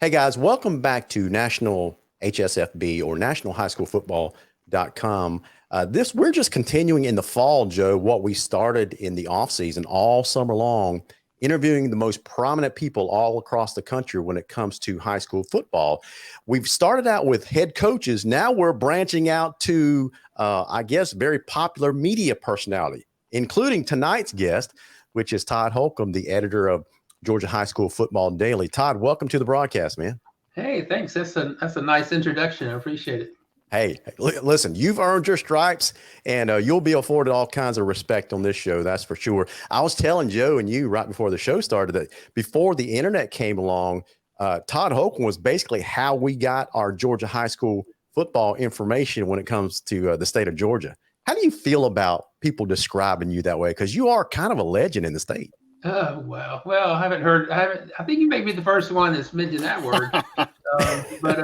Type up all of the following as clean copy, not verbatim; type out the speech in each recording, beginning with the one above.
Hey guys, welcome back to National HSFB or nationalhighschoolfootball.com. We're just continuing in the fall, Joe, what we started in the off season all summer long, interviewing the most prominent people all across the country when it comes to high school football. We've started out with head coaches. Now we're branching out to, I guess, very popular media personality, including tonight's guest, which is Todd Holcomb, the editor of Georgia High School Football Daily. Todd, welcome to the broadcast, man. Hey, thanks. That's a nice introduction. I appreciate it. Hey, listen, you've earned your stripes, and you'll be afforded all kinds of respect on this show. That's for sure. I was telling Joe and you right before the show started that before the internet came along, Todd Holcomb was basically how we got our Georgia high school football information when it comes to the state of Georgia. How do you feel about people describing you that way? Because you are kind of a legend in the state. Oh, wow. Well, I haven't heard. I think you may be the first one that's mentioned that word. But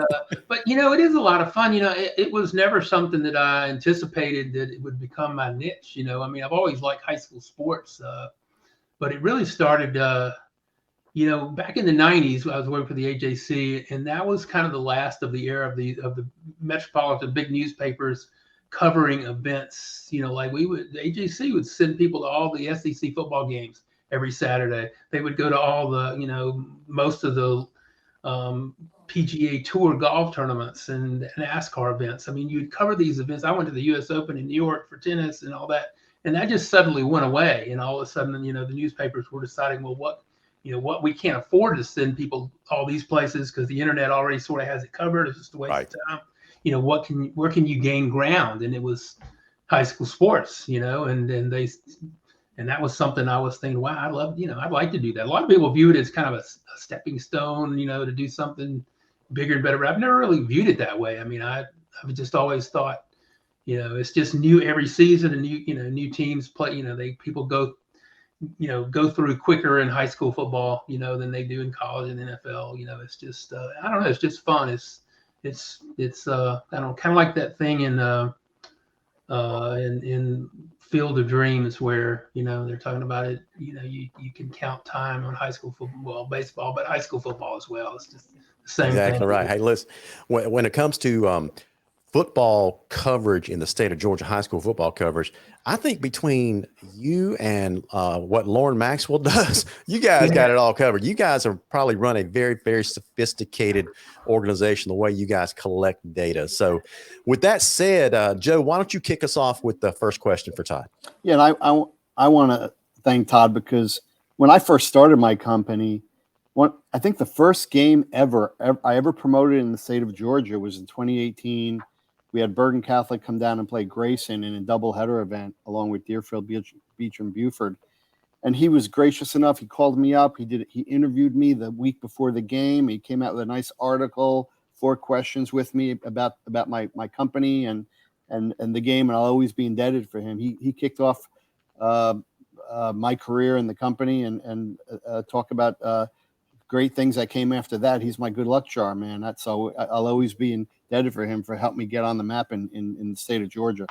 it is a lot of fun. It was never something that I anticipated that it would become my niche. I mean, I've always liked high school sports, but it really started. Back in the '90s, I was working for the AJC, and that was kind of the last of the era of the metropolitan big newspapers covering events. The AJC would send people to all the SEC football games every Saturday. They would go to all the, most of the PGA Tour golf tournaments and NASCAR events. I mean, you'd cover these events. I went to the U.S. Open in New York for tennis and all that, and that just suddenly went away. And all of a sudden, the newspapers were deciding, well, what we can't afford to send people all these places because the internet already sort of has it covered. It's just a waste of time. Where can you gain ground? And it was high school sports, and that was something I was thinking, wow, I'd like to do that. A lot of people view it as kind of a stepping stone, to do something bigger and better. But I've never really viewed it that way. I mean, I've just always thought, it's just new every season, and new teams play. People go through quicker in high school football, than they do in college and NFL. It's just, I don't know, it's just fun. It's I don't know, kind of like that thing in Field of Dreams where they're talking about it. You can count time on high school football, baseball, but high school football as well. It's just the same thing. Exactly right. Hey, listen, when it comes to football coverage in the state of Georgia, high school football coverage, I think between you and what Lauren Maxwell does, you guys got it all covered. You guys are probably run a very, very sophisticated organization, the way you guys collect data. So with that said, Joe, why don't you kick us off with the first question for Todd? Yeah, and I want to thank Todd because when I first started my company, I think the first game I ever promoted in the state of Georgia was in 2018. We had Bergen Catholic come down and play Grayson in a doubleheader event along with Deerfield Beach and Buford. And he was gracious enough. He called me up. He interviewed me the week before the game. He came out with a nice article, 4 questions with me about my company and the game. And I'll always be indebted for him. He kicked off my career in the company and talk about great things that came after that. He's my good luck charm, man. So I'll always be indebted for him for helping me get on the map in the state of Georgia.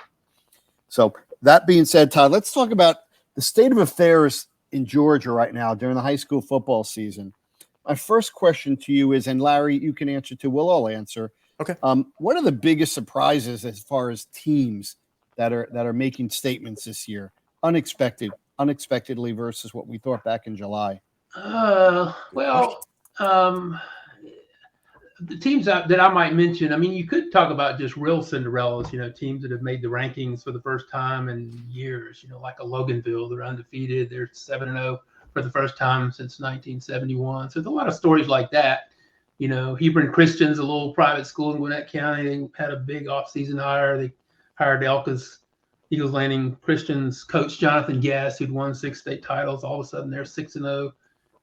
So that being said, Todd, let's talk about the state of affairs in Georgia right now during the high school football season. My first question to you is, and Larry, you can answer too. We'll all answer. Okay. What are the biggest surprises as far as teams that are making statements this year, unexpectedly versus what we thought back in July? The teams that I might mention, I mean, you could talk about just real Cinderellas, teams that have made the rankings for the first time in years, like a Loganville. They're undefeated. They're 7-0 for the first time since 1971. So there's a lot of stories like that. Hebron Christian's a little private school in Gwinnett County. They had a big offseason hire. They hired Eagles Landing Christian's coach, Jonathan Guest, who'd won 6 state titles. All of a sudden, they're 6-0.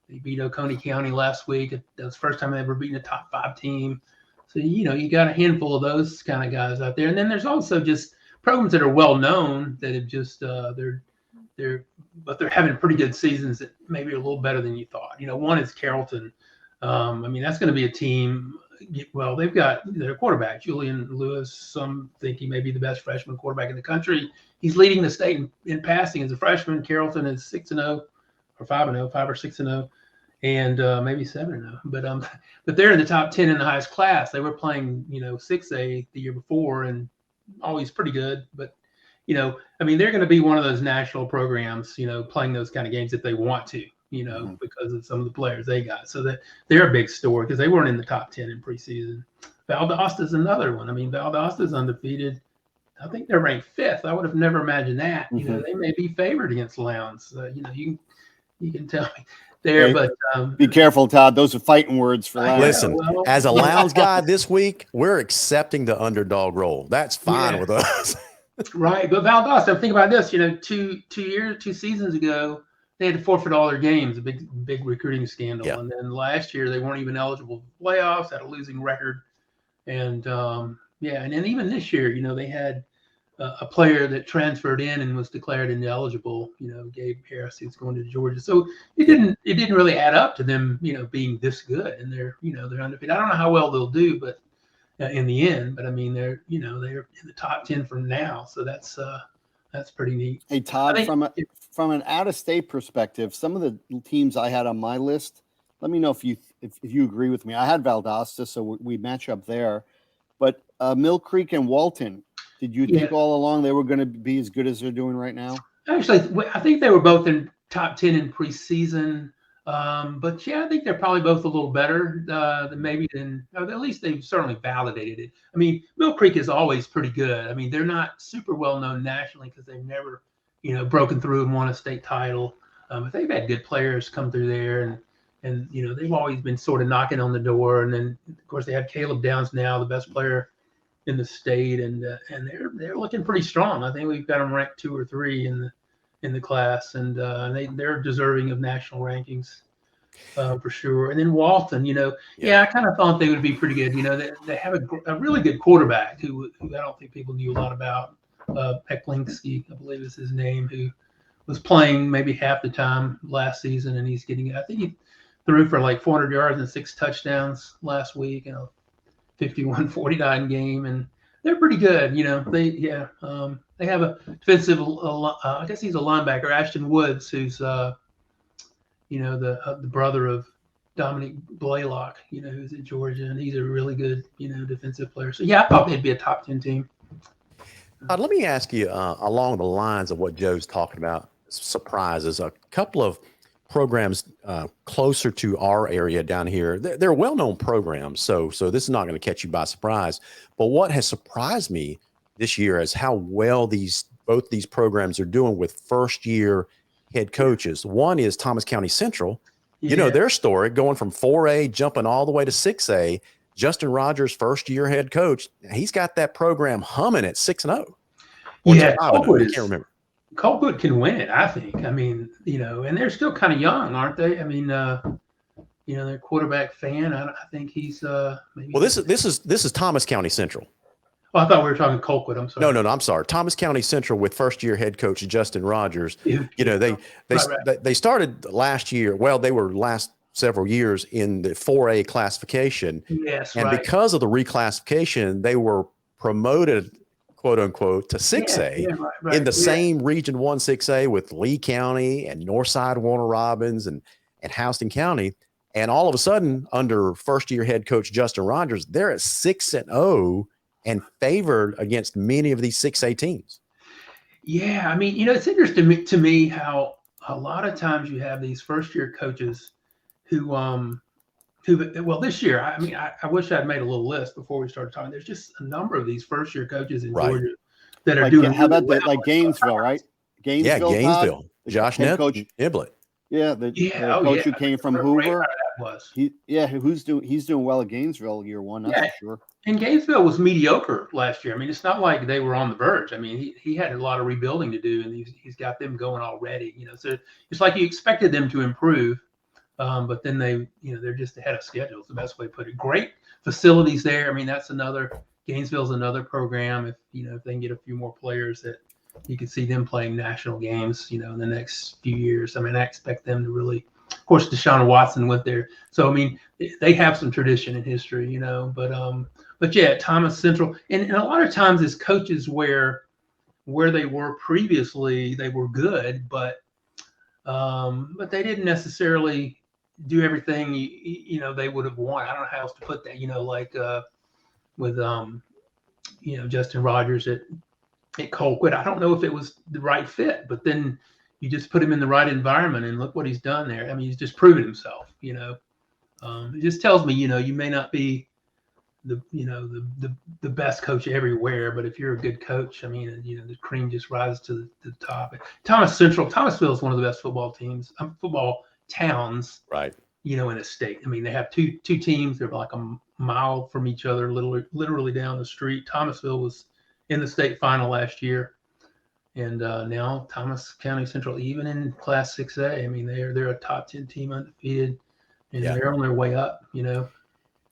They beat Oconee County last week. That was the first time they ever beaten a top 5 team. So, you got a handful of those kind of guys out there. And then there's also just programs that are well known that have just they're having pretty good seasons that maybe are a little better than you thought. One is Carrollton. I mean, that's going to be a team. Well, they've got their quarterback, Julian Lewis. Some think he may be the best freshman quarterback in the country. He's leading the state in passing as a freshman. Carrollton is 6-0 or 5-0, 5 or 6-0. and maybe 7-0. But they're in the top 10 in the highest class. They were playing 6A the year before, and always pretty good. But I mean, they're going to be one of those national programs, playing those kind of games if they want to, because of some of the players they got. So that they're a big story because they weren't in the top 10 in preseason. Valdosta's another one. I mean, Valdosta's undefeated. I think they're ranked 5th. I would have never imagined that. They may be favored against Lowndes. You can tell me there, Hey, but be careful, Todd. Those are fighting words for Lowndes. Listen, as a Lowndes guy this week, we're accepting the underdog role. That's fine with us. Right, but Valdosta, think about this. 2 seasons ago, they had to forfeit all their games, a big recruiting scandal. Yeah. And then last year, they weren't even eligible for playoffs, had a losing record. And and then even this year, they had a player that transferred in and was declared ineligible. Gabe Harris, who's going to Georgia. So it didn't really add up to them, being this good. And they're undefeated. I don't know how well they'll do, but in the end. But I mean, they're in the top 10 from now. So that's pretty neat. Hey, Todd, from an out-of-state perspective, some of the teams I had on my list, let me know if you agree with me. I had Valdosta, so we match up there. But Mill Creek and Walton, did you think all along they were going to be as good as they're doing right now? Actually, I think they were both in top 10 in preseason. But I think they're probably both a little better than at least they've certainly validated it. I mean, Mill Creek is always pretty good. I mean, they're not super well known nationally because they've never, broken through and won a state title. But they've had good players come through there, and they've always been sort of knocking on the door. And then of course they have Caleb Downs now, the best player in the state, and they're looking pretty strong. I think we've got them ranked 2 or 3 in the class, and they're deserving of national rankings for sure. And then Walton, I kind of thought they would be pretty good. They have a really good quarterback who I don't think people knew a lot about. Peklinski, I believe is his name, who was playing maybe half the time last season, and he's getting. I think he threw for like 400 yards and 6 touchdowns last week in a 51-49 game, and they're pretty good. They have a defensive. I guess he's a linebacker, Ashton Woods, who's the brother of Dominic Blaylock, who's at Georgia, and he's a really good defensive player. So I thought they'd be a top 10 team. Let me ask you along the lines of what Joe's talking about, surprises. A couple of programs closer to our area down here, they're well-known programs, so this is not going to catch you by surprise. But what has surprised me this year is how well both these programs are doing with first-year head coaches. One is Thomas County Central. Their story going from 4A jumping all the way to 6A. Justin Rogers, first-year head coach, he's got that program humming at 6-0. Colquitt, I can't remember. Colquitt can win it, I think. I mean, and they're still kind of young, aren't they? I mean, their quarterback Fan. I think he's maybe. Well, this is Thomas County Central. Oh, I thought we were talking Colquitt. I'm sorry. No, I'm sorry. Thomas County Central with first-year head coach Justin Rogers. They started last year. Well, they were last several years in the 4A classification. Yes, and because of the reclassification, they were promoted, quote unquote, to 6A in the same Region 1 6A with Lee County and Northside Warner Robins and Houston County. And all of a sudden, under first-year head coach Justin Rogers, they're at 6-0 and favored against many of these 6A teams. Yeah, I mean, it's interesting to me how a lot of times you have these first-year coaches who this year, I mean, I wish I'd made a little list before we started talking. There's just a number of these first-year coaches in Georgia that are doing. How about like Gainesville, right? Gainesville. Josh Niblett. Yeah, the coach who came from Hoover. He's doing well at Gainesville year one, that's for sure. And Gainesville was mediocre last year. I mean, it's not like they were on the verge. I mean, he had a lot of rebuilding to do, and he's got them going already. So it's like you expected them to improve, but then they're just ahead of schedule. It's the best way to put it. Great facilities there. I mean, Gainesville's another program. If they can get a few more players that you can see them playing national games, in the next few years. I mean, I expect them to really. Of course, Deshaun Watson went there, so I mean, they have some tradition in history, But yeah, Thomas Central, and a lot of times as coaches where they were previously, they were good, but they didn't necessarily do everything they would have wanted. I don't know how else to put that. Like with Justin Rogers at Colquitt. I don't know if it was the right fit, but then you just put him in the right environment and look what he's done there. I mean, he's just proven himself. It just tells me you may not be the best coach everywhere, but if you're a good coach, I mean, the cream just rises to the top. Thomasville is one of the best football towns, Right. In a state. I mean, they have two teams. They're like a mile from each other, literally down the street. Thomasville was in the state final last year, and now Thomas County Central, even in Class 6A, I mean, they're a top 10 team, undefeated, and they're on their way up.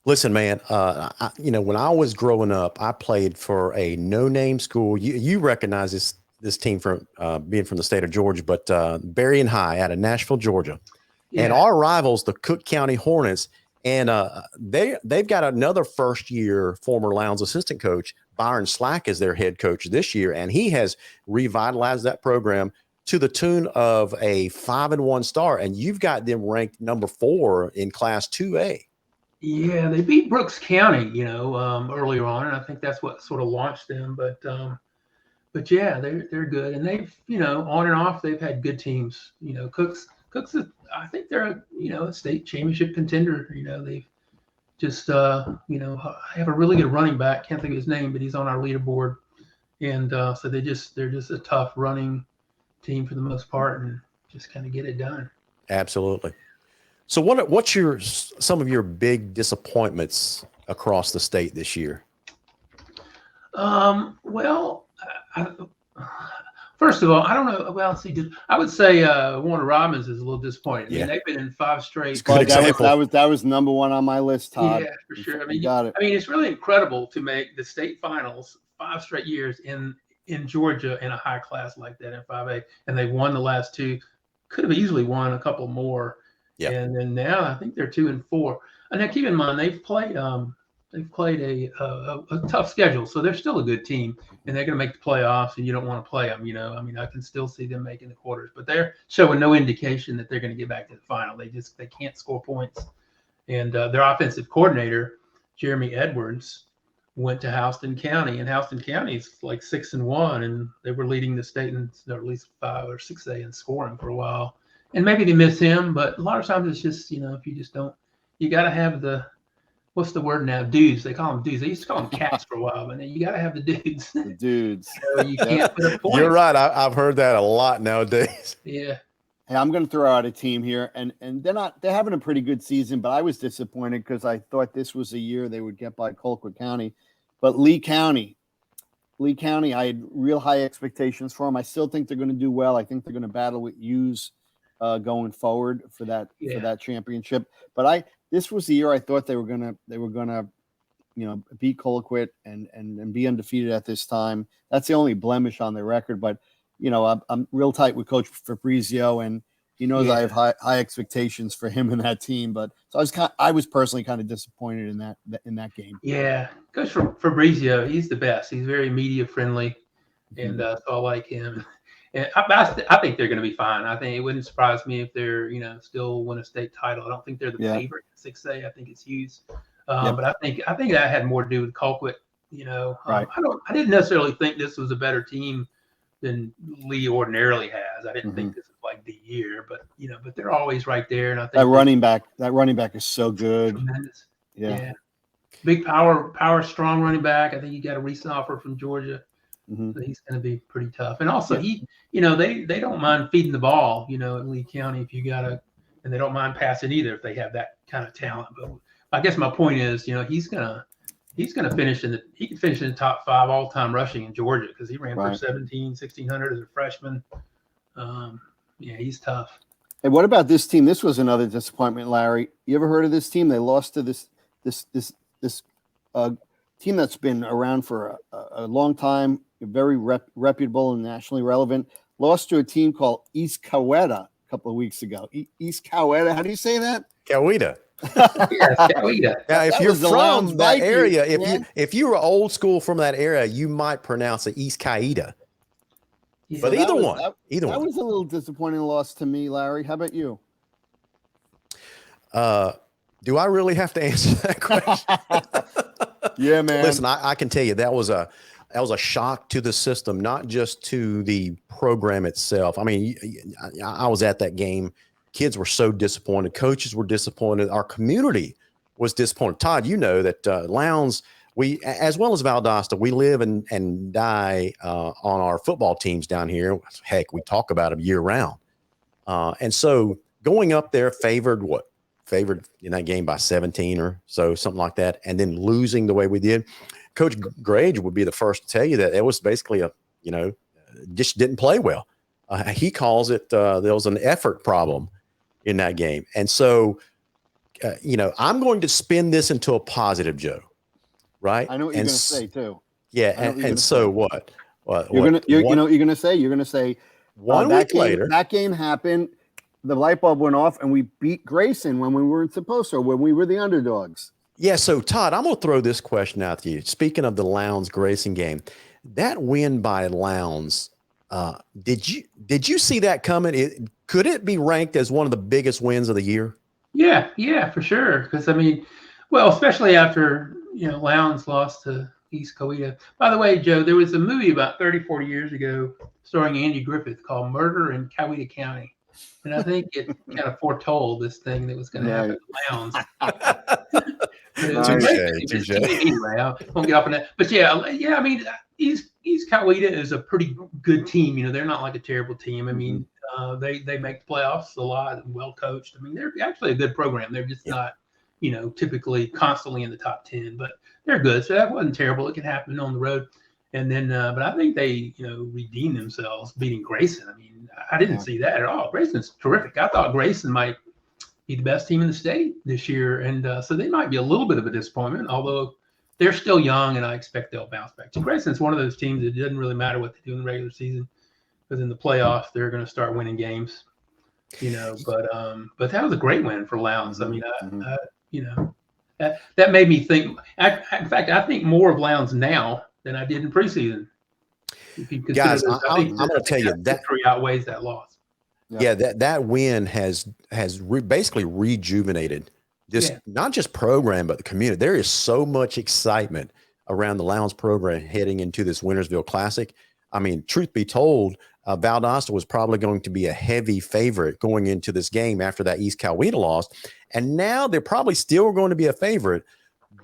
Listen, man, when I was growing up, I played for a no-name school. You recognize this team from being from the state of Georgia, but Berrien High out of Nashville, Georgia. Yeah. And our rivals, the Cook County Hornets, and they've got another first-year former Lowndes assistant coach, Byron Slack, as their head coach this year, and he has revitalized that program to the tune of a 5-1 start, and you've got them ranked number 4 in Class 2A. Yeah, they beat Brooks County, earlier on, and I think that's what sort of launched them. But yeah, they're good, and they've on and off they've had good teams. Cook's I think they're a state championship contender. They've just have a really good running back. Can't think of his name, but he's on our leaderboard, and so they're just a tough running team for the most part, and just kind of get it done. Absolutely. So what's some of your big disappointments across the state this year? Well, first of all, I don't know. Well, see, I would say Warner Robins is a little disappointing. Yeah. I mean, they've been in 5 straight. That was number 1 on my list, Todd. Yeah, for sure. I mean, it's really incredible to make the state finals 5 straight years in Georgia in a high class like that in 5A, and they won the last 2. Could have easily won a couple more. Yeah. And then now I think they're 2-4. And now keep in mind they've played a tough schedule, so they're still a good team, and they're going to make the playoffs. And you don't want to play them, I mean, I can still see them making the quarters, but they're showing no indication that they're going to get back to the final. They can't score points. And their offensive coordinator, Jeremy Edwards, went to Houston County, and Houston County is like 6-1, and they were leading the state in at least 5 or 6A in scoring for a while. And maybe they miss him, but a lot of times it's just, if you just don't, you got to have what's the word now? Dudes. They call them dudes. They used to call them cats for a while, but then you got to have the dudes. The dudes. You can't put a point. You're right. I've heard that a lot nowadays. Yeah. Hey, I'm going to throw out a team here, and they're having a pretty good season, but I was disappointed because I thought this was a year they would get by Colquitt County. But Lee County, I had real high expectations for them. I still think they're going to do well. I think they're going to battle with Hughes going forward for that championship. But this was the year I thought they were gonna beat Colquitt and be undefeated at this time. That's the only blemish on their record. But I'm real tight with Coach Fabrizio, and he knows I have high expectations for him in that team. But so I was personally kind of disappointed in that game. Yeah, Coach Fabrizio, he's the best. He's very media friendly, and so I like him. And I think they're going to be fine. I think it wouldn't surprise me if they're, still win a state title. I don't think they're the favorite in 6A. I think it's Hughes. But I think that had more to do with Colquitt. Right. I didn't necessarily think this was a better team than Lee ordinarily has. I didn't think this was like the year, but they're always right there. And I think that running back is so good. Tremendous. Yeah. Big power, strong running back. I think he got a recent offer from Georgia. So he's going to be pretty tough. And also they don't mind feeding the ball, in Lee County if you got to, and they don't mind passing either if they have that kind of talent. But I guess my point is, he's going to finish in the top 5 all-time rushing in Georgia because he ran for 1,600 as a freshman. He's tough. Hey, what about this team? This was another disappointment, Larry. You ever heard of this team? They lost to this team that's been around for a long time, very reputable and nationally relevant. Lost to a team called East Coweta a couple of weeks ago. East Coweta, how do you say that? Coweta. Yes, Coweta. Now, if you're from that area, if you were old school from that area, you might pronounce it East Coweta. Yeah, but either one. That was a little disappointing loss to me, Larry. How about you? Do I really have to answer that question? Yeah, man. Listen, I can tell you that was a shock to the system, not just to the program itself. I mean, I was at that game. Kids were so disappointed. Coaches were disappointed. Our community was disappointed. Todd, you know that Lowndes, we, as well as Valdosta, we live and die on our football teams down here. Heck, we talk about them year round. And so going up there favored in that game by 17 or so, something like that, and then losing the way we did. Coach Grage would be the first to tell you that it was basically just didn't play well. He calls it there was an effort problem in that game. And so, I'm going to spin this into a positive, Joe, right? I know what you're going to say too. Yeah. And so what? You're going to say 1 week later, that game happened. The light bulb went off and we beat Grayson when we weren't supposed to, when we were the underdogs. Yeah. So Todd, I'm going to throw this question out to you. Speaking of the Lowndes Grayson game, that win by Lowndes, did you see that coming? Could it be ranked as one of the biggest wins of the year? Yeah, for sure. Because especially after Lowndes lost to East Coweta. By the way, Joe, there was a movie about 30, 40 years ago starring Andy Griffith called Murder in Coweta County. And I think it kind of foretold this thing that was going to happen to Lowndes. Touche. Anyway, I won't get off on that. But I mean, East Coweta is a pretty good team. They're not like a terrible team. I mean, they make the playoffs a lot, well coached. I mean, they're actually a good program. They're just not, typically constantly in the top 10, but they're good. So that wasn't terrible. It can happen on the road. And then, but I think they, redeemed themselves beating Grayson. I mean, I didn't see that at all. Grayson's terrific. I thought Grayson might be the best team in the state this year. And so they might be a little bit of a disappointment, although they're still young and I expect they'll bounce back. So Grayson's one of those teams that doesn't really matter what they do in the regular season, because in the playoffs, they're going to start winning games, but that was a great win for Lowndes. I mean, that made me think. In fact, I think more of Lowndes now than I did in preseason. Guys, I'm going to tell you that victory outweighs that loss. Yeah, that win has basically rejuvenated this not just program but the community. There is so much excitement around the Lowndes program heading into this Wintersville Classic. I mean, truth be told, Valdosta was probably going to be a heavy favorite going into this game after that East Coweta loss, and now they're probably still going to be a favorite,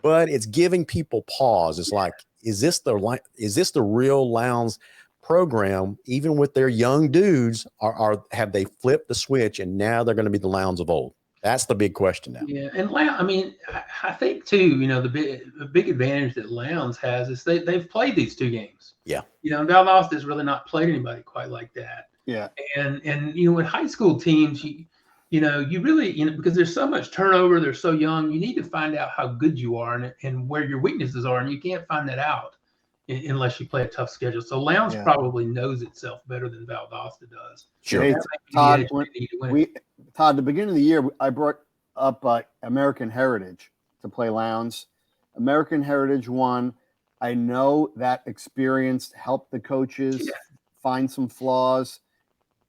but it's giving people pause. It's like, is this the real Lowndes program? Even with their young dudes, have they flipped the switch and now they're going to be the Lowndes of old? That's the big question now. Yeah, and I mean, I think too, the big advantage that Lowndes has is they've played these two games. Yeah. And Valdosta has really not played anybody quite like that. Yeah. And with high school teams, you really, because there's so much turnover, they're so young, you need to find out how good you are and where your weaknesses are, and you can't find that out unless you play a tough schedule. So Lowndes probably knows itself better than Valdosta does. Sure. Hey, Todd, the beginning of the year, I brought up American Heritage to play Lowndes. American Heritage won. I know that experience helped the coaches find some flaws.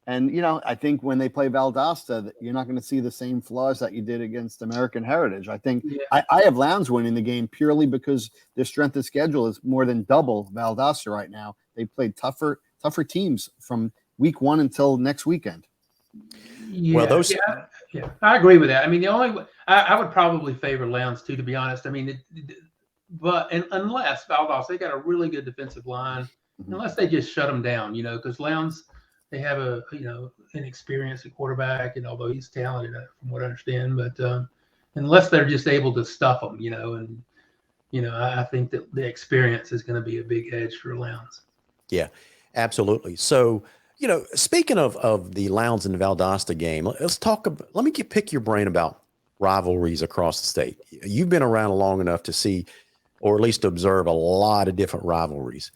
And, I think when they play Valdosta, you're not going to see the same flaws that you did against American Heritage. I think I have Lowndes winning the game purely because their strength of schedule is more than double Valdosta right now. They played tougher teams from week 1 until next weekend. Yeah, I agree with that. I mean, I would probably favor Lowndes too, to be honest. I mean, unless Valdosta, they got a really good defensive line, unless they just shut them down, because Lowndes, they have an experienced quarterback, and although he's talented from what I understand, but unless they're just able to stuff them, I think that the experience is going to be a big edge for Lowndes. Yeah, absolutely. So, speaking of the Lowndes and Valdosta game, let's talk about, let me pick your brain about rivalries across the state. You've been around long enough to see, or at least observe, a lot of different rivalries.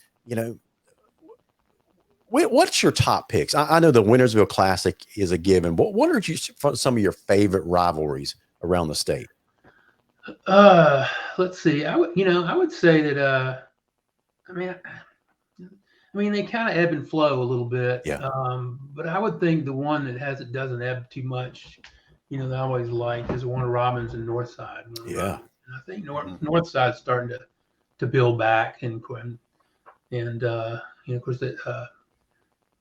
What's your top picks? I know the Wintersville Classic is a given, but what are some of your favorite rivalries around the state? Let's see. I would say that, I mean, they kind of ebb and flow a little bit. Yeah. But I would think the one that doesn't ebb too much that I always liked is Warner Robins and Northside. Yeah. And I think Northside's starting to build back, and of course that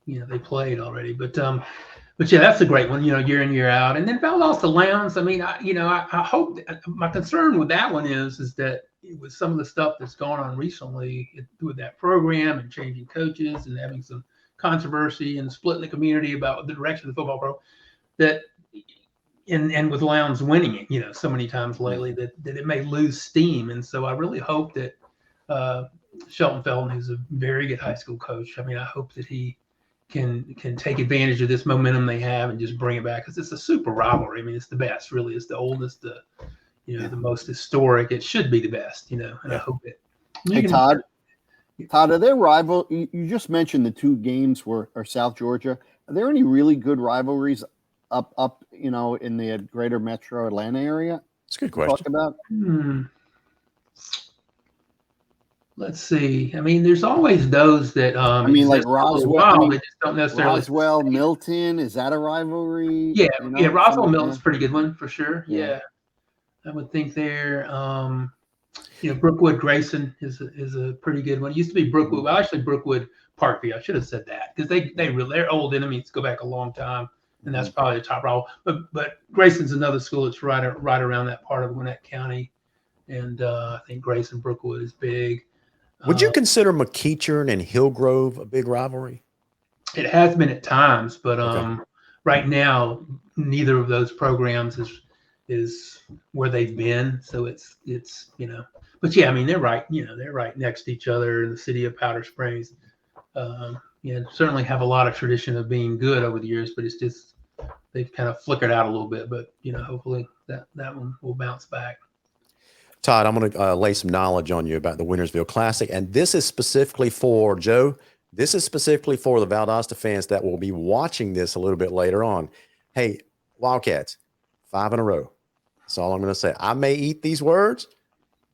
they played already, but yeah, that's a great one. Year in, year out. And then Valdosta Lowndes. I mean, I hope my concern with that one is that with some of the stuff that's gone on recently with that program and changing coaches and having some controversy and splitting the community about the direction of the football program, that and with Lowndes winning it, so many times lately that it may lose steam. And so I really hope that Shelton Felton, who's a very good high school coach, I mean, I hope that he can take advantage of this momentum they have and just bring it back, because it's a super rivalry. I mean, it's the best, really. It's the oldest, the most historic. It should be the best, and I hope it. Hey, Todd, are there rival? You just mentioned the two games are South Georgia. Are there any really good rivalries up in the greater metro Atlanta area? That's a good question. Talk about. Let's see. I mean, there's always those that like Roswell. They just don't necessarily. Roswell, Milton, is that a rivalry? Yeah, Roswell, Milton's a pretty good one for sure. Yeah. I would think there. Brookwood Grayson is a pretty good one. It used to be Brookwood. Well, actually, Brookwood Parkview. I should have said that, because they're old enemies, go back a long time, and that's probably the top rival. But Grayson's another school that's right around that part of Gwinnett County, and I think Grayson Brookwood is big. Would you consider McEachern and Hillgrove a big rivalry? It has been at times, but Okay. Right now neither of those programs is where they've been. So it's but yeah, I mean they're right next to each other in the city of Powder Springs. Certainly have a lot of tradition of being good over the years, but it's just they've kind of flickered out a little bit. But hopefully that one will bounce back. Todd, I'm going to lay some knowledge on you about the Wintersville Classic, and this is specifically for Joe. This is specifically for the Valdosta fans that will be watching this a little bit later on. Hey, Wildcats, 5 in a row. That's all I'm going to say. I may eat these words,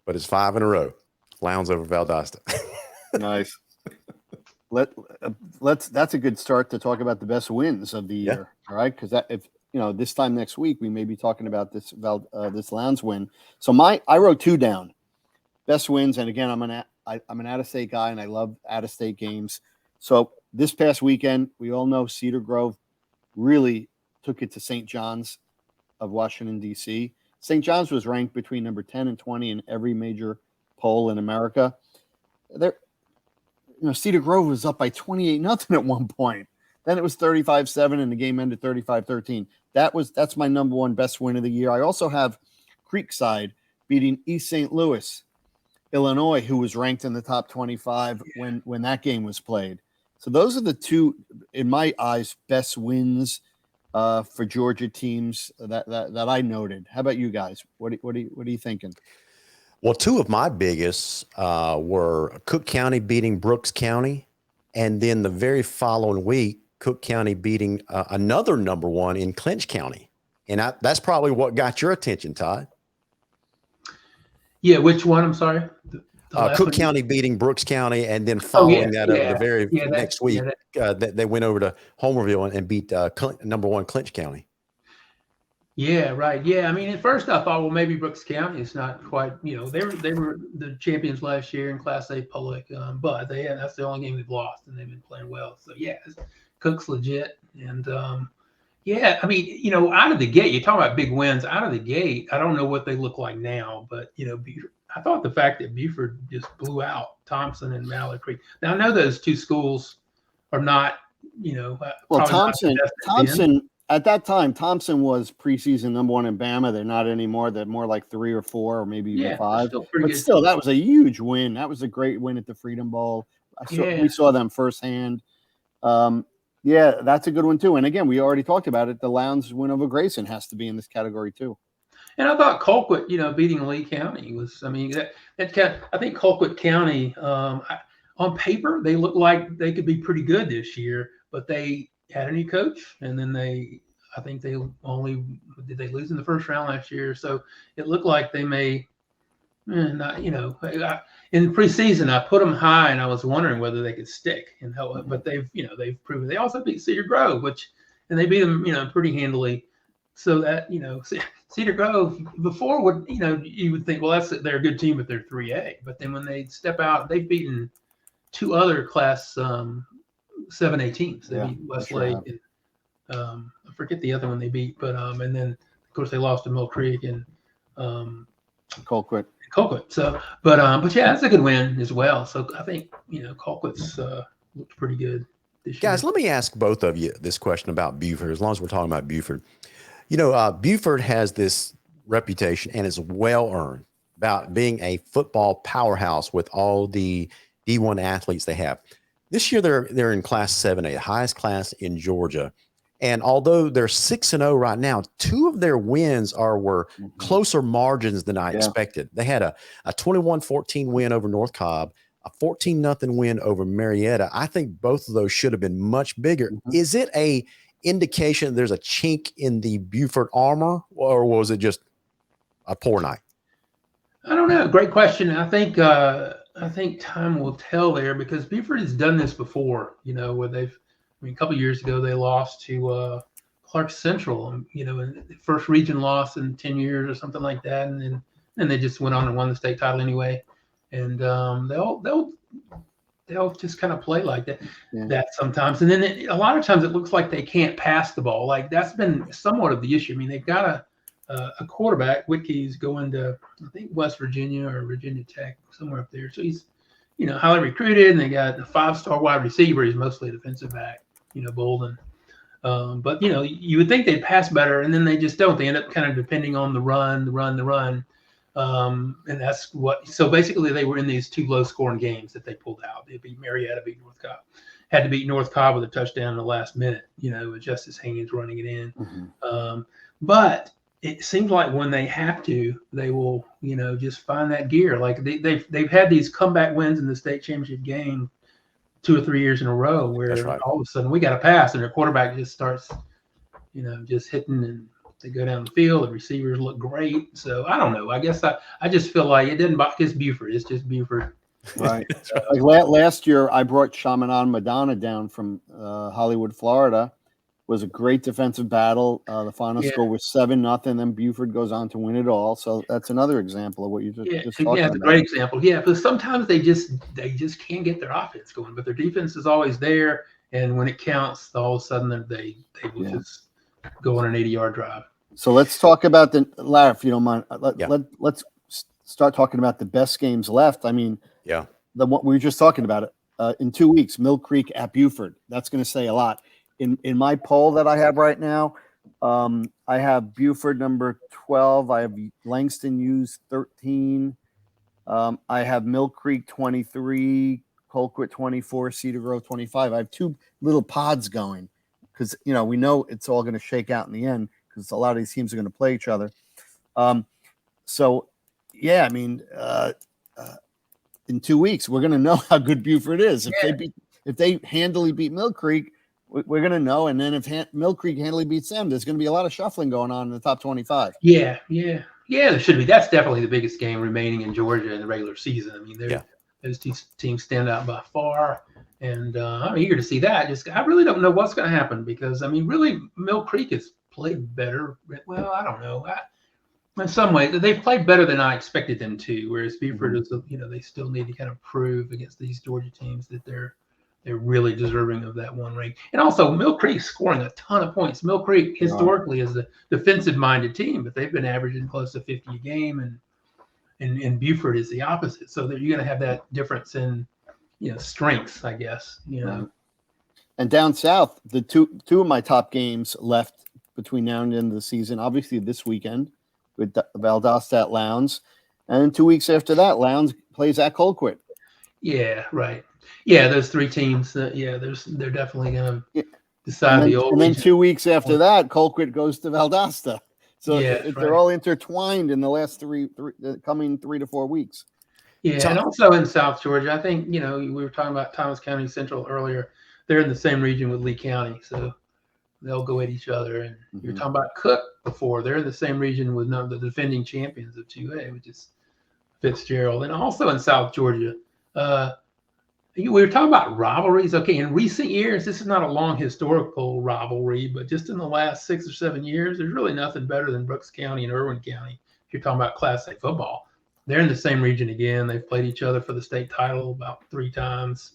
but it's 5 in a row. Lowndes over Valdosta. Nice. That's a good start to talk about the best wins of the year. All right, because this time next week we may be talking about this Lowndes win. So I wrote 2 down, best wins, and again I'm an out-of-state guy and I love out-of-state games. So this past weekend, we all know Cedar Grove really took it to St. John's of Washington D.C. St. John's was ranked between number 10 and 20 in every major poll in America. Cedar Grove was up by 28-0 at one point. Then it was 35-7 and the game ended 35-13. That's my number one best win of the year. I also have Creekside beating East St. Louis, Illinois, who was ranked in the top 25 when that game was played. So those are the two, in my eyes, best wins for Georgia teams that I noted. How about you guys? What are you thinking? Well, 2 of my biggest were Cook County beating Brooks County, and then the very following week, Cook County beating another number 1 in Clinch County. And that's probably what got your attention, Todd. Yeah, which one? I'm sorry. Cook County beating Brooks County, and then following the very next week, they went over to Homerville and beat number 1 Clinch County. Yeah, right. Yeah, I mean, at first I thought, well, maybe Brooks County is not quite. They were the champions last year in Class A Public, but that's the only game they've lost, and they've been playing well. So yeah, Cook's legit, and yeah, I mean, out of the gate, you're talking about big wins. Out of the gate, I don't know what they look like now, but I thought the fact that Buford just blew out Thompson and Mallard Creek. Now I know those 2 schools are not, well, Thompson at that time, Thompson was preseason number 1 in Bama. They're not anymore. They're more like 3 or 4 or maybe even 5. Still, that was a huge win. That was a great win at the Freedom Bowl. We saw them firsthand. Yeah, that's a good one too. And again, we already talked about it. The Lowndes win over Grayson has to be in this category too. And I thought Colquitt, beating Lee County was. I mean, I think Colquitt County, on paper, they look like they could be pretty good this year, but they had a new coach, and then I think they did they lose in the first round last year, so it looked like they may. Not, in preseason, I put them high, and I was wondering whether they could stick and help. But they've proven. They also beat Cedar Grove, and they beat them, pretty handily. so that, Cedar Grove before would, you would think, well, they're a good team, but they're 3A. But then when they step out, they've beaten two other Class 7A teams. They beat Westlake and I forget the other one they beat, but and then of course they lost to Mill Creek and Colquitt. So, but yeah, that's a good win as well. So I think Colquitt's looked pretty good this year. Guys, let me ask both of you this question about Buford. As long as we're talking about Buford, Buford has this reputation, and it's well earned, about being a football powerhouse with all the D1 athletes they have. This year they're in Class 7A, the highest class in Georgia. And although they're 6-0 right now, two of their wins were closer margins than I expected. They had a 21-14 win over North Cobb, a 14-0 win over Marietta. I think both of those should have been much bigger. Is it a indication there's a chink in the Buford armor, or was it just a poor night? I don't know. Great question. I think time will tell there, because Buford has done this before, where a couple of years ago they lost to Clark Central, in the first region loss in 10 years or something like that, and then they just went on and won the state title anyway. And they'll just kind of play like that sometimes. And then a lot of times it looks like they can't pass the ball. Like that's been somewhat of the issue. I mean, they've got a quarterback, Whitkey's going to, I think, West Virginia or Virginia Tech, somewhere up there. So he's, highly recruited, and they got a 5-star wide receiver. He's mostly a defensive back, Bolden. But, you would think they'd pass better, and then they just don't. They end up kind of depending on the run. And that's so basically they were in these two low-scoring games that they pulled out. They beat Marietta, beat North Cobb. Had to beat North Cobb with a touchdown in the last minute, with Justice Haynes running it in. But it seems like when they have to, they will, just find that gear. Like they've had these comeback wins in the state championship game 2 or 3 years in a row, where all of a sudden we got to pass, and their quarterback just starts, just hitting, and they go down the field. The receivers look great. So I don't know. I guess I just feel like it didn't box Buford. It's just Buford. Right. Like last year, I brought Chaminade Madonna down from Hollywood, Florida. Was a great defensive battle. The final score was 7-0. Then Buford goes on to win it all. So that's another example of what you just talked about. Yeah, it's a great example. Yeah, but sometimes they just can't get their offense going, but their defense is always there. And when it counts, all of a sudden they will just go on an 80-yard drive. So let's talk about Larry, if you don't mind. Let's start talking about the best games left. I mean, what we were just talking about it in 2 weeks. Mill Creek at Buford. That's going to say a lot. In my poll that I have right now, I have Buford number 12. I have Langston Hughes 13. I have Mill Creek 23, Colquitt 24, Cedar Grove 25. I have two little pods going because, we know it's all going to shake out in the end because a lot of these teams are going to play each other. In 2 weeks, we're going to know how good Buford is. If they handily beat Mill Creek, we're going to know. And then if Mill Creek handily beats them, there's going to be a lot of shuffling going on in the top 25. Yeah, there should be. That's definitely the biggest game remaining in Georgia in the regular season. I mean, those two teams stand out by far. And I'm eager to see that. I really don't know what's going to happen because, really, Mill Creek has played better. Well, I don't know. In some ways, they've played better than I expected them to, whereas Buford is, they still need to kind of prove against these Georgia teams that they're really deserving of that one rank. And also, Mill Creek scoring a ton of points. Mill Creek historically is a defensive-minded team, but they've been averaging close to 50 a game, and Buford is the opposite. So you're going to have that difference in, strengths, I guess. And down south, the two of my top games left between now and the end of the season. Obviously, this weekend with Valdosta at Lowndes, and then 2 weeks after that, Lowndes plays at Colquitt. Yeah, right. Yeah, those three teams. They're definitely going to decide the old. And then 2 weeks after that, Colquitt goes to Valdosta. So they're all intertwined in the last coming 3 to 4 weeks. Yeah, and also in South Georgia, I think we were talking about Thomas County Central earlier. They're in the same region with Lee County, so they'll go at each other. And you were talking about Cook before. They're in the same region with the defending champions of 2A, which is Fitzgerald, and also in South Georgia. we were talking about rivalries. Okay, in recent years, this is not a long historical rivalry, but just in the last 6 or 7 years, there's really nothing better than Brooks County and Irwin County. If you're talking about Class A football, they're in the same region again. They've played each other for the state title about 3 times.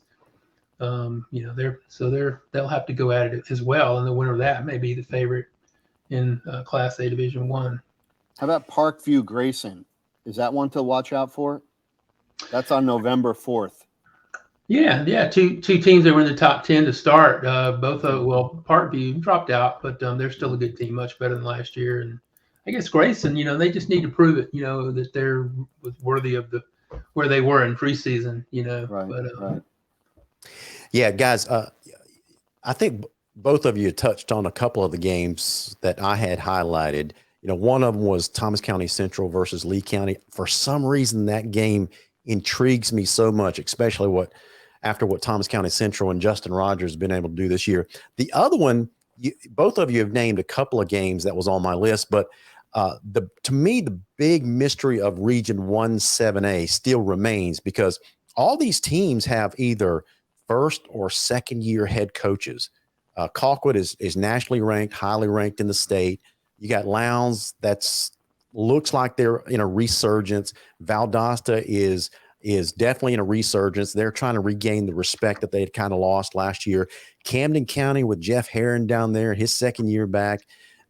They'll have to go at it as well, and the winner of that may be the favorite in Class A Division One. How about Parkview Grayson? Is that one to watch out for? That's on November 4th. Yeah. Two teams that were in the top 10 to start. Parkview dropped out, but they're still a good team, much better than last year. And I guess Grayson, they just need to prove it, that they're worthy of where they were in preseason, Right. Yeah, guys, I think both of you touched on a couple of the games that I had highlighted. One of them was Thomas County Central versus Lee County. For some reason, that game intrigues me so much, especially after what Thomas County Central and Justin Rogers has been able to do this year. The other one, both of you have named a couple of games that was on my list, but to me, the big mystery of Region 1 7A still remains, because all these teams have either first or second year head coaches. Colquitt is nationally ranked, highly ranked in the state. You got Lowndes looks like they're in a resurgence. Valdosta is definitely in a resurgence. They're trying to regain the respect that they had kind of lost last year. Camden County with Jeff Herron down there, his second year back,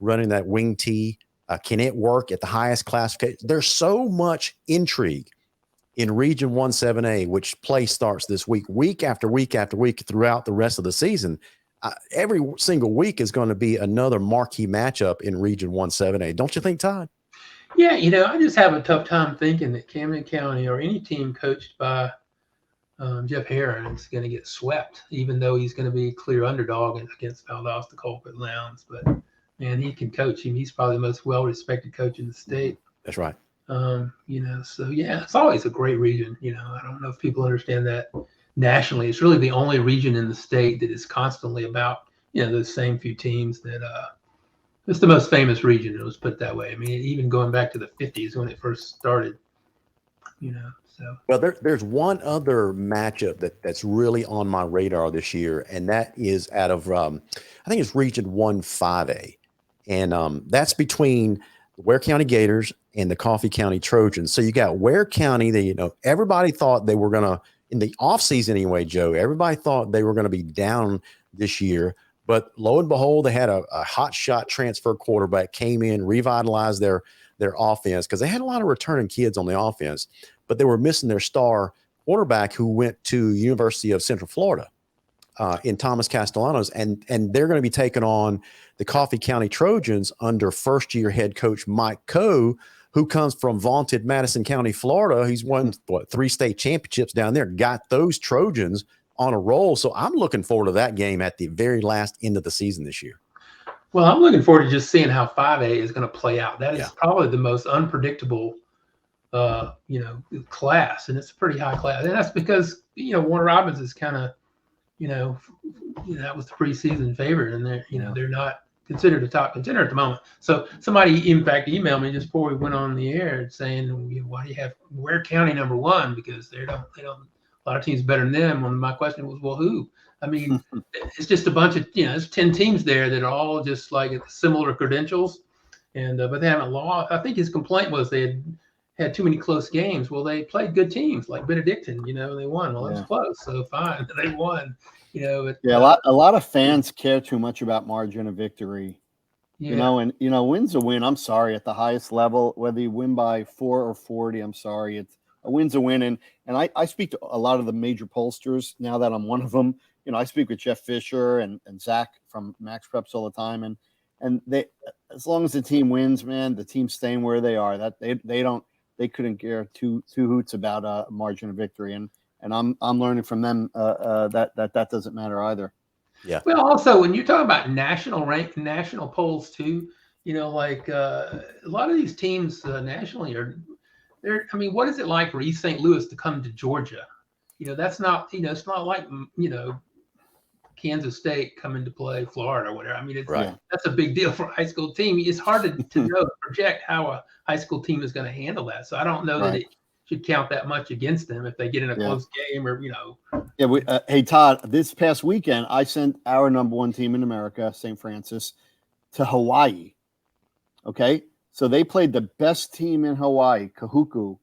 running that wing T. Can it work at the highest classification? There's so much intrigue in Region 1 7A, which play starts this week after week after week throughout the rest of the season. Every single week is going to be another marquee matchup in Region 1 7A. Don't you think, Todd? Yeah, I just have a tough time thinking that Camden County or any team coached by Jeff Herron is going to get swept, even though he's going to be a clear underdog against Valdosta, Colquitt, Lowndes. But, man, he can coach him. He's probably the most well-respected coach in the state. That's right. It's always a great region. I don't know if people understand that nationally. It's really the only region in the state that is constantly about, those same few teams that it's the most famous region. It was put that way. I mean, even going back to the 50s when it first started, so. Well, there's one other matchup that's really on my radar this year, and that is out of, I think it's Region 1 5A. And that's between the Ware County Gators and the Coffee County Trojans. So you got Ware County, everybody thought they were going to, in the offseason anyway, Joe, everybody thought they were going to be down this year. But lo and behold, they had a hot shot transfer quarterback, came in, revitalized their offense, because they had a lot of returning kids on the offense, but they were missing their star quarterback who went to University of Central Florida in Thomas Castellanos. And they're going to be taking on the Coffee County Trojans under first-year head coach Mike Coe, who comes from vaunted Madison County, Florida. He's won 3 state championships down there, got those Trojans on a roll. So I'm looking forward to that game at the very last end of the season this year. Well, I'm looking forward to just seeing how 5A is going to play out. That is probably the most unpredictable, class, and it's a pretty high class. And that's because, Warner Robins is kind of, that was the preseason favorite, and they're not considered a top contender at the moment. So somebody, in fact, emailed me just before we went on the air saying, why do you have Ware County number 1? Because they don't. A lot of teams better than them. And my question was, well, who? I mean, it's just a bunch of, there's 10 teams there that are all just like similar credentials, and but they haven't lost. I think his complaint was they had too many close games. Well, they played good teams like Benedictine, they won. Well, it was close, so fine, they won. But, a lot of fans care too much about margin of victory. And win's a win. I'm sorry, at the highest level, whether you win by 4 or 40, I'm sorry, it's a win's a win. And I speak to a lot of the major pollsters now that I'm one of them. I speak with Jeff Fisher and Zach from Max Preps all the time, and they, as long as the team wins, man, the team's staying where they are. That they couldn't care two hoots about a margin of victory, and I'm learning from them that doesn't matter either. Yeah. Well, also when you talk about national polls too, a lot of these teams nationally what is it like for East St. Louis to come to Georgia? That's not, it's not like, Kansas State coming to play Florida or whatever. I mean, that's a big deal for a high school team. It's hard to project how a high school team is going to handle that. So I don't know that it should count that much against them if they get in a Yeah. close game or, Yeah. Hey, Todd, this past weekend, I sent our number one team in America, St. Francis, to Hawaii. Okay. So they played the best team in Hawaii, Kahuku.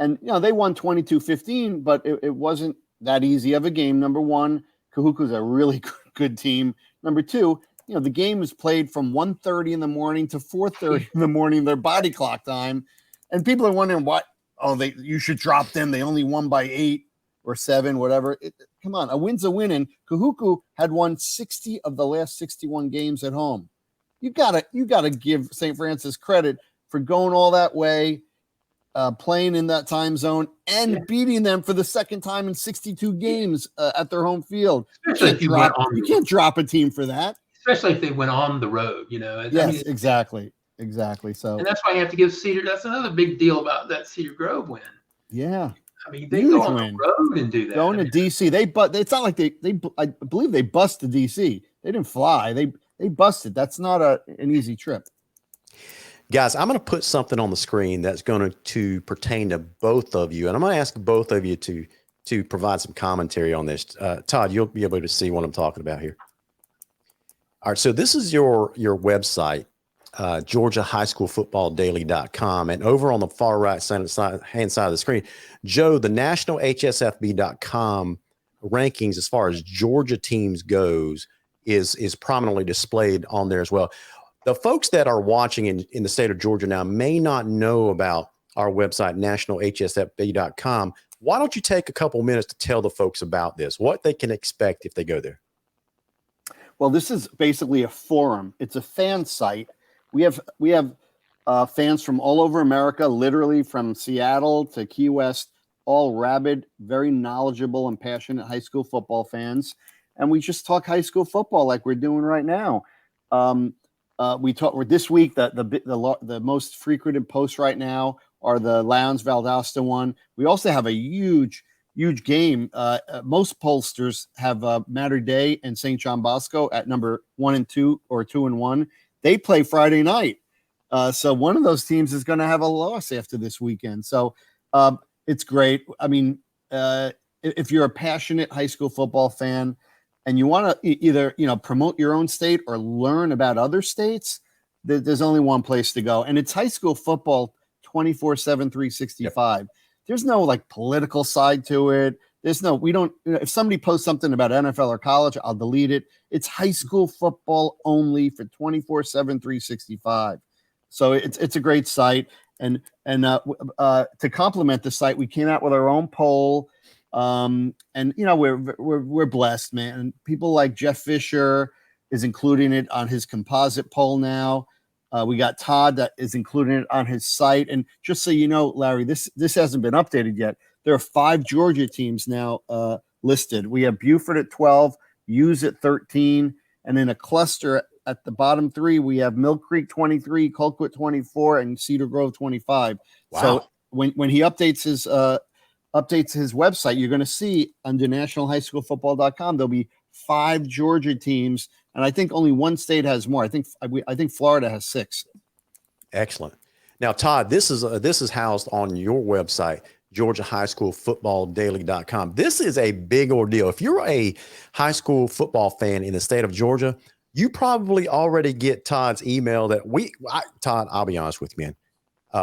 And, they won 22-15, but it wasn't that easy of a game. Number one, Kahuku's a really good team. Number two, the game was played from 1:30 in the morning to 4:30 in the morning, their body clock time. And people are wondering what, you should drop them. They only won by 8 or 7, whatever. Come on, a win's a win. And Kahuku had won 60 of the last 61 games at home. You gotta give St. Francis credit for going all that way, playing in that time zone and beating them for the second time in 62 games at their home field. Especially if You can't drop a team for that. Especially if they went on the road, Yes, exactly. So, and that's why you have to give Cedar. That's another big deal about that Cedar Grove win. Yeah. I mean, they go on the road and do that. Going to DC, it's not like I believe they busted DC. They didn't fly. They busted. That's not an easy trip. Guys, I'm going to put something on the screen that's going to pertain to both of you, and I'm going to ask both of you to provide some commentary on this. Todd, you'll be able to see what I'm talking about here. All right, so this is your website, GeorgiaHighSchoolFootballDaily.com, and over on the far right hand side of the screen, Joe, the National HSFB.com rankings as far as Georgia teams goes is prominently displayed on there as well. The folks that are watching in the state of Georgia now may not know about our website, nationalhsfb.com. Why don't you take a couple minutes to tell the folks about this, what they can expect if they go there? Well, this is basically a forum. It's a fan site. We have fans from all over America, literally from Seattle to Key West, all rabid, very knowledgeable and passionate high school football fans. And we just talk high school football like we're doing right now. We talk this week that the most frequented posts right now are the Lowndes Valdosta one. We also have a huge game. Most pollsters have Mater Dei and St. John Bosco at number 1 and 2 or 2 and 1. They play Friday night. So one of those teams is going to have a loss after this weekend. So it's great. I mean, if you're a passionate high school football fan and you want to either, promote your own state or learn about other states, there's only one place to go. And it's high school football 24/7, 365. Yep. There's no political side to it. If somebody posts something about NFL or college, I'll delete it. It's high school football only for 24/7, 365. So it's a great site. And to complement the site, we came out with our own poll. And we're blessed, man. And people like Jeff Fisher is including it on his composite poll now. We got Todd that is including it on his site. And just so you know, Larry, this hasn't been updated yet. There are 5 Georgia teams now listed. We have Buford at 12, Hughes at 13, and in a cluster at the bottom 3, we have Mill Creek 23, Colquitt 24, and Cedar Grove 25. Wow. So when he updates his website, you're going to see under nationalhighschoolfootball.com there'll be 5 Georgia teams, and I think only one state has more. I think Florida has 6. Excellent. Now, Todd, this is housed on your website, GeorgiaHighSchoolFootballDaily.com. This is a big ordeal. If you're a high school football fan in the state of Georgia, you probably already get Todd's email Todd, I'll be honest with you, man.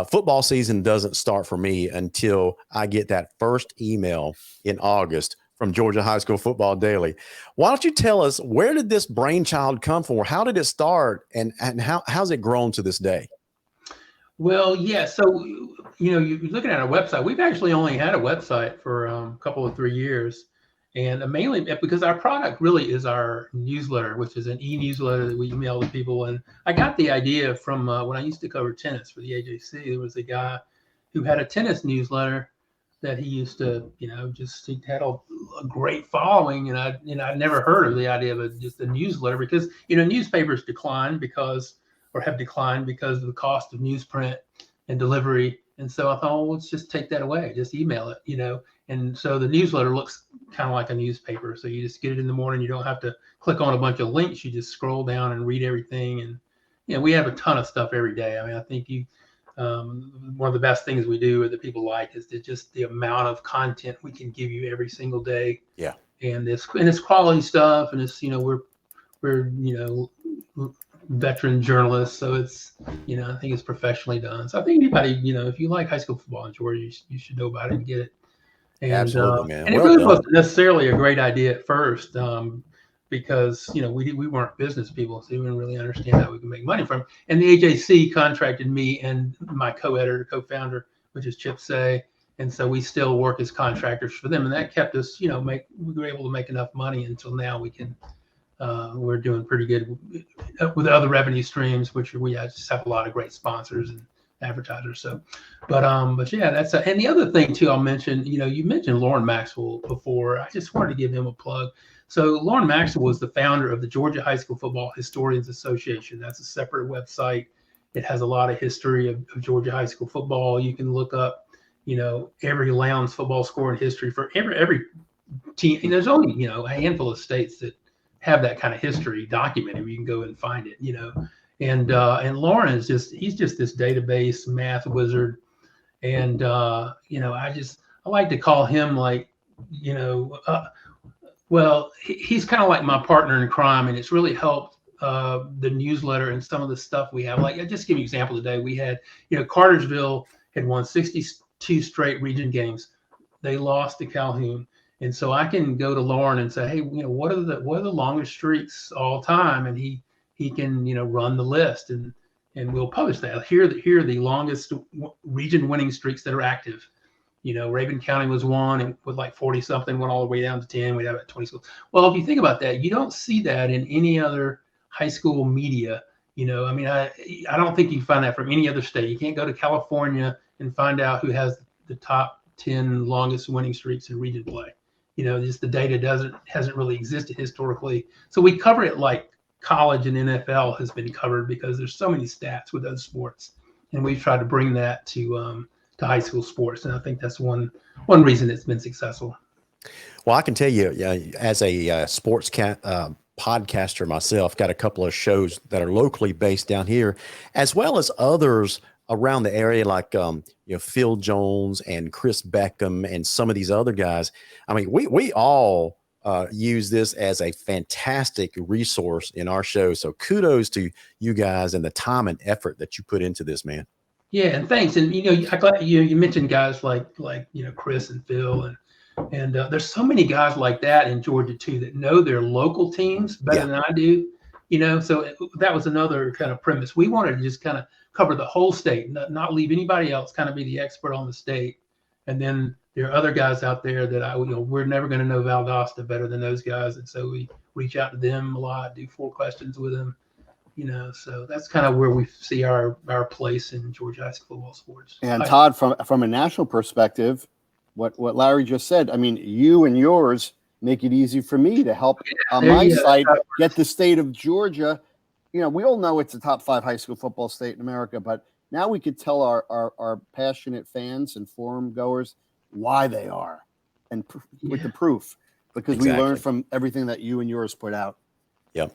Football season doesn't start for me until I get that first email in August from Georgia High School Football Daily. Why don't you tell us, where did this brainchild come from? How did it start, and how's it grown to this day? Well, yeah. So, you're looking at our website. We've actually only had a website for a couple of 3 years. And mainly because our product really is our newsletter, which is an e-newsletter that we email to people. And I got the idea from when I used to cover tennis for the AJC. There was a guy who had a tennis newsletter that he used to, he had a great following. And I never heard of the idea of just a newsletter because, newspapers have declined because of the cost of newsprint and delivery. And so I thought, well, let's just take that away, just email it, And so the newsletter looks kind of like a newspaper. So you just get it in the morning. You don't have to click on a bunch of links. You just scroll down and read everything. And, we have a ton of stuff every day. I mean, I think one of the best things we do or that people like is just the amount of content we can give you every single day. Yeah. And it's quality stuff, and it's, we're veteran journalists, so it's, I think it's professionally done. So I think anybody, if you like high school football in Georgia, you should know about it and get it. And, Absolutely, man. And it really wasn't necessarily a great idea at first, because we weren't business people, so we didn't really understand how we could make money from it. And the AJC contracted me and my co-editor, co-founder, which is Chip Say, and so we still work as contractors for them, and that kept us, we were able to make enough money until now we can. We're doing pretty good with other revenue streams, which we just have a lot of great sponsors and advertisers. So, but yeah, and the other thing too, I'll mention, you mentioned Lauren Maxwell before. I just wanted to give him a plug. So Lauren Maxwell was the founder of the Georgia High School Football Historians Association. That's a separate website. It has a lot of history of Georgia high school football. You can look up, every Lowndes football score in history for every team. And there's only, a handful of states that have that kind of history documented where you can go and find it, and Lauren he's just this database math wizard. And, I like to call him like, he's kind of like my partner in crime, and it's really helped the newsletter and some of the stuff we have. Like, I just give you an example today. We had, Cartersville had won 62 straight region games. They lost to Calhoun. And so I can go to Lauren and say, hey, what are the longest streaks all time? And he can, run the list, and we'll publish that. Here are the longest region winning streaks that are active. Rabun County was one, and with like 40 something, went all the way down to 10. We'd have at 20 schools. Well, if you think about that, you don't see that in any other high school media. I don't think you can find that from any other state. You can't go to California and find out who has the top 10 longest winning streaks in region play. Just the data hasn't really existed historically. So we cover it like college and NFL has been covered, because there's so many stats with those sports, and we've tried to bring that to high school sports, and I think that's one reason it's been successful. Well, I can tell you, as a sports podcaster myself, got a couple of shows that are locally based down here, as well as others around the area, like Phil Jones and Chris Beckham and some of these other guys. I mean, we all use this as a fantastic resource in our show. So kudos to you guys and the time and effort that you put into this, man. Yeah, and thanks. And I'm glad you mentioned guys like Chris and Phil, and there's so many guys like that in Georgia too that know their local teams better than I do. So that was another kind of premise. We wanted to just kind of cover the whole state, not leave anybody else, kind of be the expert on the state. And then there are other guys out there that we're never going to know Valdosta better than those guys. And so we reach out to them a lot, do 4 questions with them, so that's kind of where we see our place in Georgia high school football sports. And Todd, from a national perspective, what Larry just said, I mean, you and yours make it easy for me to help on my site get the state of Georgia. We all know it's the top 5 high school football state in America, but now we could tell our passionate fans and forum goers why they are, and with the proof, because we learned from everything that you and yours put out. Yep.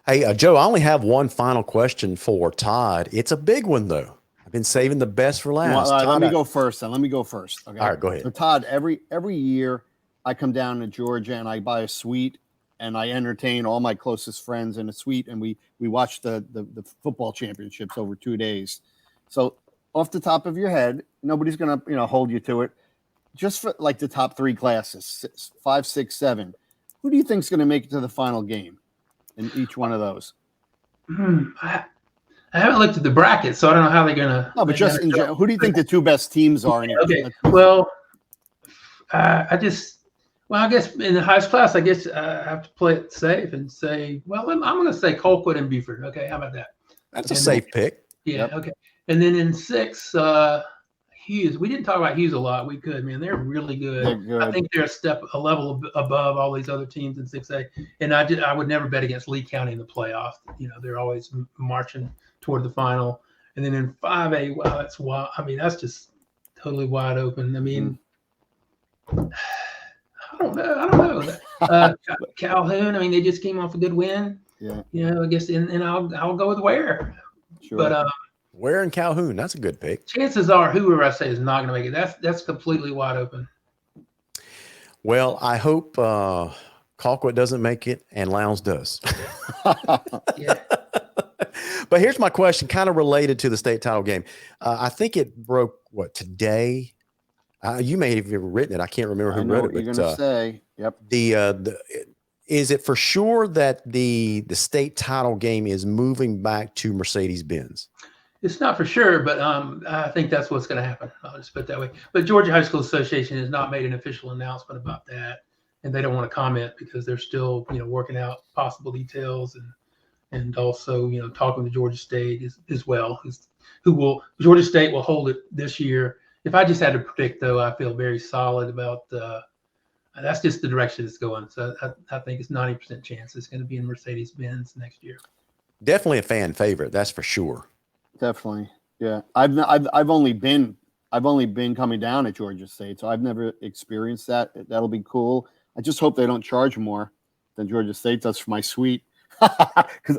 Hey, Joe, I only have one final question for Todd. It's a big one, though. I've been saving the best for last. Well, let me go first. Okay. All right, go ahead. So, Todd, every year I come down to Georgia and I buy a suite, and I entertain all my closest friends in a suite, and we watch the football championships over 2 days. So, off the top of your head, nobody's gonna hold you to it. Just for like the top 3 classes, 5, 6, 7, who do you think is going to make it to the final game in each one of those? I haven't looked at the bracket, so I don't know how they're going to. No, but just in general, who do you think the 2 best teams are? Okay. Well, I guess in the highest class, I guess I have to play it safe and say, well, I'm going to say Colquitt and Buford. Okay, how about that? That's a safe pick. Yeah. Yep. Okay. And then in 6, Hughes. We didn't talk about Hughes a lot. We could, man. They're really good. They're good. I think they're a level above all these other teams in 6A. And I would never bet against Lee County in the playoff. They're always marching toward the final. And then in 5A, wow, that's wild. I mean, that's just totally wide open. I mean, I don't know. Calhoun. I mean, they just came off a good win. Yeah. I guess, and I'll go with Ware. Sure. But Where in Calhoun? That's a good pick. Chances are, whoever I say is not going to make it. That's completely wide open. Well, I hope Colquitt doesn't make it and Lowndes does. Yeah. But here's my question, kind of related to the state title game. I think it broke today. You may have written it. I can't remember who wrote it. You're going to say, yep. Is it for sure that the state title game is moving back to Mercedes-Benz? It's not for sure, but I think that's what's going to happen. I'll just put it that way. But Georgia High School Association has not made an official announcement about that, and they don't want to comment because they're still, working out possible details and also, talking to Georgia State as well. Georgia State will hold it this year. If I just had to predict, though, I feel very solid about that's just the direction it's going. So I think it's 90% chance it's going to be in Mercedes-Benz next year. Definitely a fan favorite, that's for sure. Definitely, yeah. I've only been coming down at Georgia State, so I've never experienced that. That'll be cool. I just hope they don't charge more than Georgia State does for my suite, because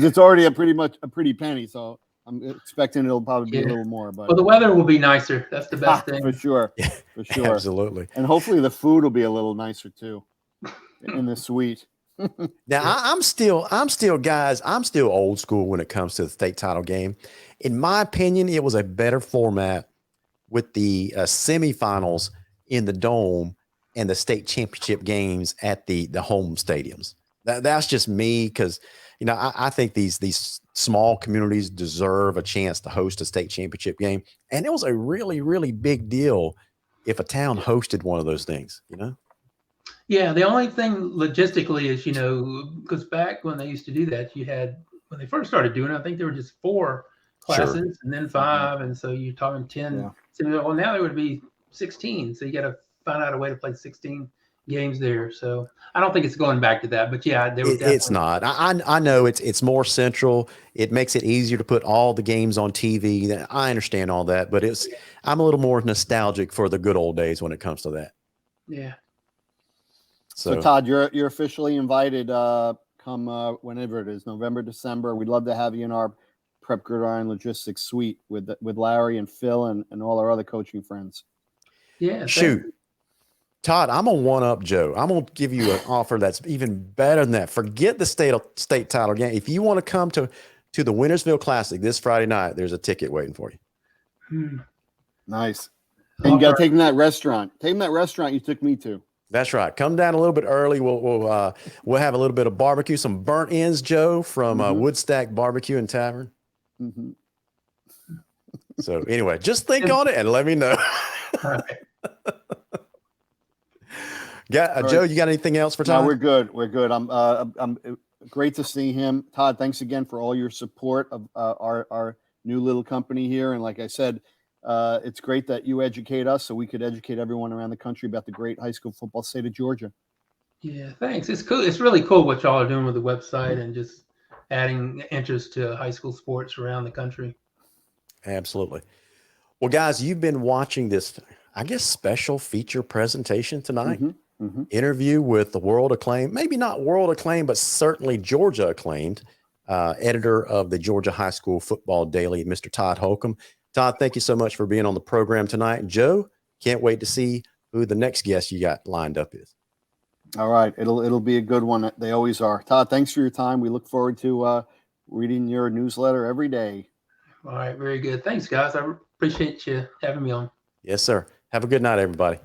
it's already a pretty penny. So I'm expecting it'll probably be a little more. But the weather will be nicer. That's the best thing for sure. For sure, absolutely. And hopefully the food will be a little nicer too in the suite. Now I'm still old school when it comes to the state title game. In my opinion, it was a better format with the semifinals in the dome and the state championship games at the home stadiums. That's just me, because I think these small communities deserve a chance to host a state championship game, and it was a really, really big deal if a town hosted one of those things. Yeah, the only thing logistically is, because back when they used to do that, when they first started doing it, I think there were just 4 classes and then 5. And so you're talking 10. Yeah. So, well, now there would be 16. So you got to find out a way to play 16 games there. So I don't think it's going back to that. But yeah, it's not. I know it's more central. It makes it easier to put all the games on TV. I understand all that, but I'm a little more nostalgic for the good old days when it comes to that. Yeah. So Todd, you're officially invited. Come whenever it is, November, December. We'd love to have you in our Prep Gridiron Logistics suite with Larry and Phil and all our other coaching friends. Yeah. Shoot, Todd, I'm gonna one up Joe. I'm gonna give you an offer that's even better than that. Forget the state title game. If you want to come to the Wintersville Classic this Friday night, there's a ticket waiting for you. Nice. And you got to take them to that restaurant. Take them to that restaurant you took me to. That's right. Come down a little bit early. We'll have a little bit of barbecue, some burnt ends, Joe, from Woodstack Barbecue and Tavern. Mm-hmm. So anyway, just think on it and let me know. All right. Joe, you got anything else for Todd? No, we're good. We're good. I'm great to see him. Todd, thanks again for all your support of our new little company here. And like I said, it's great that you educate us so we could educate everyone around the country about the great high school football state of Georgia. Yeah, thanks. It's cool. It's really cool what y'all are doing with the website and just adding interest to high school sports around the country. Absolutely. Well, guys, you've been watching this, I guess, special feature presentation tonight. Interview with the world acclaimed, maybe not world acclaimed, but certainly Georgia acclaimed editor of the Georgia High School Football Daily, Mr. Todd Holcomb. Todd, thank you so much for being on the program tonight. Joe, can't wait to see who the next guest you got lined up is. All right. It'll be a good one. They always are. Todd, thanks for your time. We look forward to reading your newsletter every day. All right. Very good. Thanks, guys. I appreciate you having me on. Yes, sir. Have a good night, everybody.